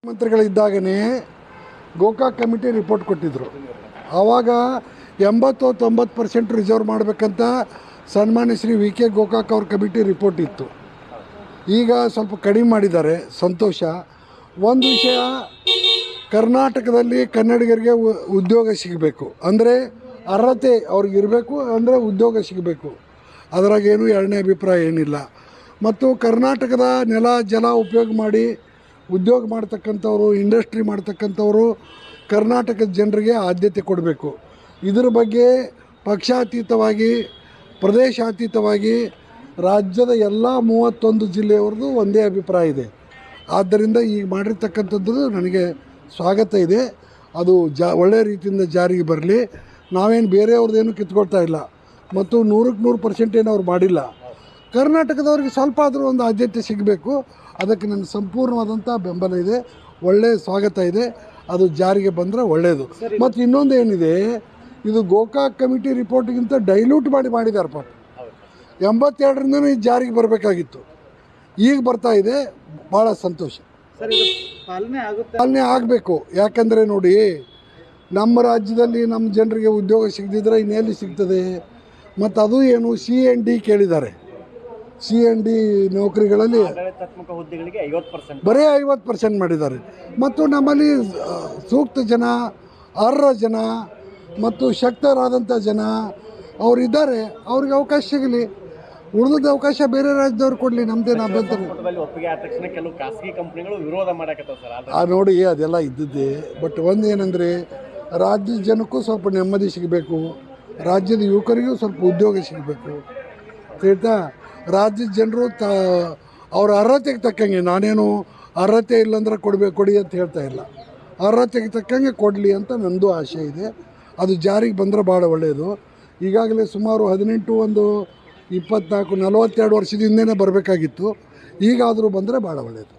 ಮಂತ್ರಿಗಳಿದ್ದಾಗನೇ Gokak committee report ಕೊಟ್ಟಿದ್ದರು. ಆವಾಗ 80-90% reserve ಮಾಡಬೇಕಂತ ಸನ್ಮಾನ್ಯ ಶ್ರೀ ವಿ ಕೆ ಗೋಕಾಕ್ ಅವ್ರ ಕಮಿಟಿ ರಿಪೋರ್ಟ್ ಇತ್ತು. ಈಗ ಸ್ವಲ್ಪ ಕಡಿಮೆ ಮಾಡಿದ್ದಾರೆ, ಸಂತೋಷ. ಒಂದು ವಿಷಯ, ಕರ್ನಾಟಕದಲ್ಲಿ ಕನ್ನಡಿಗರಿಗೆ ಉದ್ಯೋಗ ಸಿಗಬೇಕು ಅಂದರೆ ಅರ್ಹತೆ ಅವ್ರಿಗೆ ಇರಬೇಕು, ಅಂದರೆ ಉದ್ಯೋಗ ಸಿಗಬೇಕು. ಅದರಾಗೇನು ಎರಡನೇ ಅಭಿಪ್ರಾಯ ಏನಿಲ್ಲ. ಮತ್ತು ಕರ್ನಾಟಕದ ನೆಲ ಜಲ ಉಪಯೋಗ ಮಾಡಿ ಉದ್ಯೋಗ ಮಾಡ್ತಕ್ಕಂಥವ್ರು, ಇಂಡಸ್ಟ್ರಿ ಮಾಡ್ತಕ್ಕಂಥವ್ರು ಕರ್ನಾಟಕದ ಜನರಿಗೆ ಆದ್ಯತೆ ಕೊಡಬೇಕು. ಇದರ ಬಗ್ಗೆ ಪಕ್ಷಾತೀತವಾಗಿ, ಪ್ರದೇಶಾತೀತವಾಗಿ ರಾಜ್ಯದ ಎಲ್ಲ 31 ಜಿಲ್ಲೆಯವ್ರದ್ದು ಒಂದೇ ಅಭಿಪ್ರಾಯ ಇದೆ. ಆದ್ದರಿಂದ ಈಗ ಮಾಡಿರ್ತಕ್ಕಂಥದ್ದು ನನಗೆ ಸ್ವಾಗತ ಇದೆ. ಅದು ಒಳ್ಳೆಯ ರೀತಿಯಿಂದ ಜಾರಿಗೆ ಬರಲಿ. ನಾವೇನು ಬೇರೆಯವ್ರದ್ದೇನು ಕಿತ್ಕೊಳ್ತಾ ಇಲ್ಲ ಮತ್ತು 100% ಏನು ಅವ್ರು ಮಾಡಿಲ್ಲ. ಕರ್ನಾಟಕದವ್ರಿಗೆ ಸ್ವಲ್ಪ ಆದರೂ ಒಂದು ಆದ್ಯತೆ ಸಿಗಬೇಕು. ಅದಕ್ಕೆ ನನ್ನ ಸಂಪೂರ್ಣವಾದಂಥ ಬೆಂಬಲ ಇದೆ, ಒಳ್ಳೆಯ ಸ್ವಾಗತ ಇದೆ. ಅದು ಜಾರಿಗೆ ಬಂದರೆ ಒಳ್ಳೆಯದು. ಮತ್ತು ಇನ್ನೊಂದು ಏನಿದೆ, ಇದು ಗೋಕಾಕ್ ಕಮಿಟಿ ರಿಪೋರ್ಟ್ಗಿಂತ ಡೈಲ್ಯೂಟ್ ಮಾಡಿದ್ದಾರೆ ಪಾಪ. 82ರಿಂದನೂ ಇದು ಜಾರಿಗೆ ಬರಬೇಕಾಗಿತ್ತು, ಈಗ ಬರ್ತಾ ಇದೆ. ಭಾಳ ಸಂತೋಷ. ಪಾಲನೆ ಆಗಬೇಕು. ಯಾಕಂದರೆ ನೋಡಿ, ನಮ್ಮ ರಾಜ್ಯದಲ್ಲಿ ನಮ್ಮ ಜನರಿಗೆ ಉದ್ಯೋಗ ಸಿಗದಿದ್ದರೆ ಇನ್ನೆಲ್ಲಿ ಸಿಗ್ತದೆ? ಮತ್ತು ಅದು ಏನು CND ಕೇಳಿದ್ದಾರೆ. CND ನೌಕರಿಗಳಲ್ಲಿ ಬರೀ 50% ಮಾಡಿದ್ದಾರೆ. ಮತ್ತು ನಮ್ಮಲ್ಲಿ ಸೂಕ್ತ ಜನ, ಅರ್ಹ ಜನ ಮತ್ತು ಶಕ್ತರಾದಂಥ ಜನ ಅವರಿದ್ದಾರೆ. ಅವ್ರಿಗೆ ಅವಕಾಶ ಸಿಗಲಿ. ಉಳಿದ ಅವಕಾಶ ಬೇರೆ ರಾಜ್ಯದವ್ರು ಕೊಡಲಿ, ನಮ್ಮದೇನು ಅಭ್ಯಂತರ. ನೋಡಿ, ಅದೆಲ್ಲ ಇದ್ದದ್ದೇ. ಬಟ್ ಒಂದು ಏನಂದರೆ, ರಾಜ್ಯದ ಜನಕ್ಕೂ ಸ್ವಲ್ಪ ನೆಮ್ಮದಿ ಸಿಗಬೇಕು, ರಾಜ್ಯದ ಯುವಕರಿಗೂ ಸ್ವಲ್ಪ ಉದ್ಯೋಗ ಸಿಗಬೇಕು. ತಿಳಿತಾ? ರಾಜ್ಯದ ಜನರು ಅವ್ರ ಅರ್ಹತೆಗೆ ತಕ್ಕಂಗೆ, ನಾನೇನು ಅರ್ಹತೆ ಇಲ್ಲಂದ್ರೆ ಕೊಡಿ ಅಂತ ಹೇಳ್ತಾ ಇಲ್ಲ, ಅರ್ಹತೆಗೆ ತಕ್ಕಂಗೆ ಕೊಡಲಿ ಅಂತ ನನ್ನದು ಆಶೆ ಇದೆ. ಅದು ಜಾರಿಗೆ ಬಂದರೆ ಭಾಳ ಒಳ್ಳೆಯದು. ಈಗಾಗಲೇ ಸುಮಾರು 18, 24, 42 ವರ್ಷದಿಂದನೇ ಬರಬೇಕಾಗಿತ್ತು. ಈಗಾದರೂ ಬಂದರೆ ಭಾಳ ಒಳ್ಳೆಯದು.